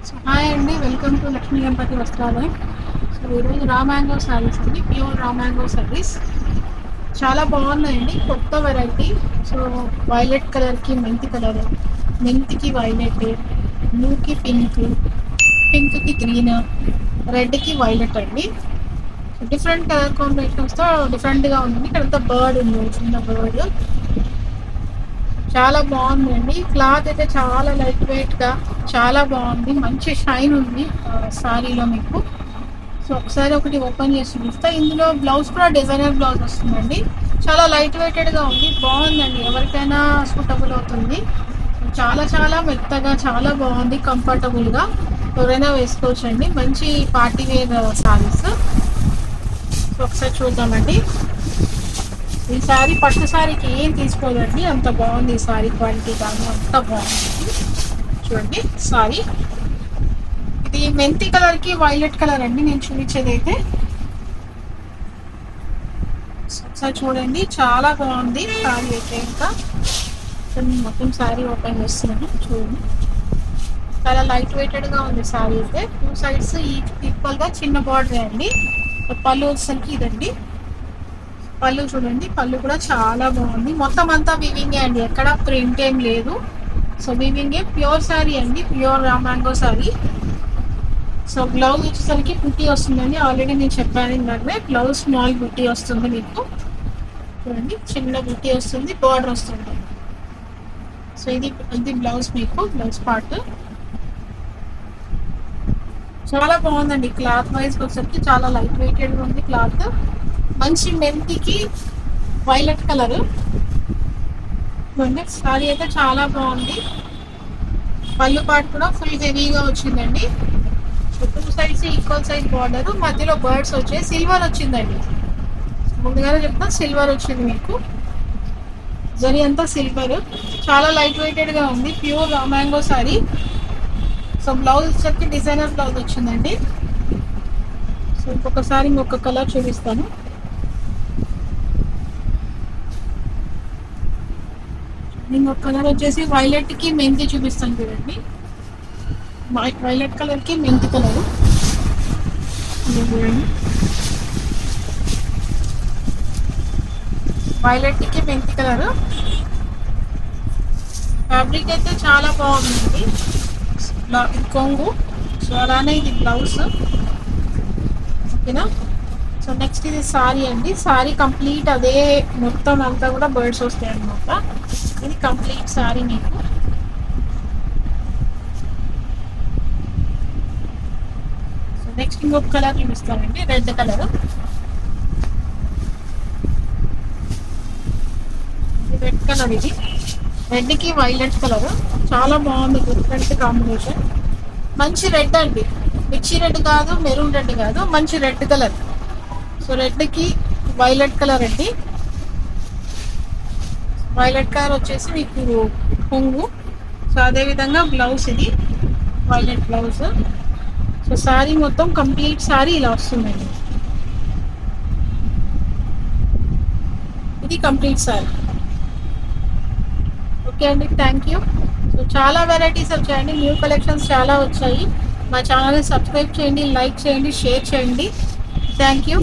Hi అండి, welcome to Lakshmi Ganapati Vastralayam. So ఈరోజు raw mango saris అండి, ప్యూర్ రా మ్యాంగో శారీస్ చాలా బాగున్నాయండి. కొత్త వెరైటీ. సో వైలెట్ కలర్కి మెంతి కలర్, మెంతికి వైలెట్, బ్లూకి పింక్, పింక్కి గ్రీన్, రెడ్కి వైలెట్ అండి. డిఫరెంట్ కలర్ కాంబినేషన్స్తో డిఫరెంట్గా ఉంది. ఇక్కడ బర్డ్ ఉంది, చిన్న బర్డ్. చాలా బాగుందండి. క్లాత్ అయితే చాలా లైట్ వెయిట్గా చాలా బాగుంది. మంచి షైన్ ఉంది శారీలో మీకు. సో ఒకసారి ఒకటి ఓపెన్ చేసి చూస్తే ఇందులో బ్లౌజ్ కూడా డిజైనర్ బ్లౌజ్ వస్తుందండి. చాలా లైట్ వెయిటెడ్గా ఉంది, బాగుందండి. ఎవరికైనా సూటబుల్ అవుతుంది. చాలా చాలా మెత్తగా చాలా బాగుంది, కంఫర్టబుల్గా ఎవరైనా వేసుకోవచ్చండి. మంచి పార్టీ వేర్ శారీస్. సో ఒకసారి చూద్దామండి. ఈ శారీ పట్టు శారీకి ఏం తీసుకోదండి, అంత బాగుంది. ఈ శారీ క్వాలిటీ కానీ అంత బాగుంది. చూడండి శారీ ఇది మెంతి కలర్కి వైలెట్ కలర్ అండి నేను చూపించేది అయితే. ఒకసారి చూడండి, చాలా బాగుంది శారీ అయితే. ఇంకా మొత్తం శారీ ఓపెన్ చేస్తున్నాను, చూడండి. చాలా లైట్ వెయిటెడ్గా ఉంది శారీ అయితే. టూ సైడ్స్ ఈక్వల్గా చిన్న బార్డర్ అండి. పళ్ళు వచ్చేసరికి ఇదండి పళ్ళు. చూడండి పళ్ళు కూడా చాలా బాగుంది. మొత్తం అంతా వివింగే అండి, ఎక్కడ ప్రింట్ ఏం లేదు. సో వివింగే, ప్యూర్ శారీ అండి, pure raw mango sari. So blouse వచ్చేసరికి బుట్టి వస్తుందండి. ఆల్రెడీ నేను చెప్పాను ఇందాకనే, బ్లౌజ్ స్మాల్ బుట్టి వస్తుంది మీకు. చూడండి చిన్న బుట్టి వస్తుంది, బార్డర్ వస్తుంది. సో ఇది బ్లౌజ్ మీకు, బ్లౌజ్ పార్ట్. చాలా బాగుందండి. క్లాత్ వైజ్ వచ్చేసరికి చాలా లైట్ వెయిటెడ్గా ఉంది క్లాత్. మంచి మెంతికి వైలెట్ కలర్ శారీ అయితే చాలా బాగుంది. పళ్ళు పాటు కూడా ఫుల్ హెవీగా వచ్చిందండి. Two sides equal size border, మధ్యలో బర్డ్స్ వచ్చాయి. సిల్వర్ వచ్చిందండి, ముందుగానే చెప్తా, సిల్వర్ వచ్చింది మీకు. జరీ అంతా సిల్వర్. చాలా లైట్ వెయిటెడ్గా ఉంది, pure raw mango sari. So blouse వచ్చేసరికి డిజైనర్ బ్లౌజ్ వచ్చిందండి. సో ఇంకొకసారి ఇంకొక కలర్ చూపిస్తాను. ఇంకొక కలర్ వచ్చేసి వైలెట్ కి మెంతి చూపిస్తాను చూడండి. వైలెట్ కలర్ కి మెంతి కలర్ చూడండి. వైలెట్ కి మెంతి కలర్. ఫ్యాబ్రిక్ అయితే చాలా బాగుందండి. కొంగు. సో అలానే ఇది బ్లౌజ్. ఓకేనా. సో నెక్స్ట్ ఇది సారీ అండి. సారీ కంప్లీట్ అదే, మొత్తం అంతా కూడా బర్డ్స్ వస్తాయి అన్నమాట. ఇది కంప్లీట్ సారీ మీకు. సో నెక్స్ట్ ఇంకొక కలర్ చూపిస్తానండి, రెడ్ కలర్. రెడ్ కలర్ ఇది, రెడ్కి వైలెట్ కలర్ చాలా బాగుంది. Different combination. మంచి రెడ్ అండి, మిర్చి రెడ్ కాదు, మెరూన్ రెడ్ కాదు, మంచి రెడ్ కలర్. సో రెడ్కి వైలెట్ కలర్ అండి. వైలెట్ కలర్ వచ్చేసి మీకు కొంగు. సో అదేవిధంగా బ్లౌజ్ ఇది వైలెట్ బ్లౌజ్. సో శారీ మొత్తం కంప్లీట్ శారీ ఇలా వస్తుందండి. ఇది కంప్లీట్ శారీ. ఓకే అండి, థ్యాంక్ యూ. సో చాలా వెరైటీస్ వచ్చాయండి, న్యూ కలెక్షన్స్ చాలా వచ్చాయి. మా ఛానల్ని సబ్స్క్రైబ్ చేయండి, లైక్ చేయండి, షేర్ చేయండి. Thank you.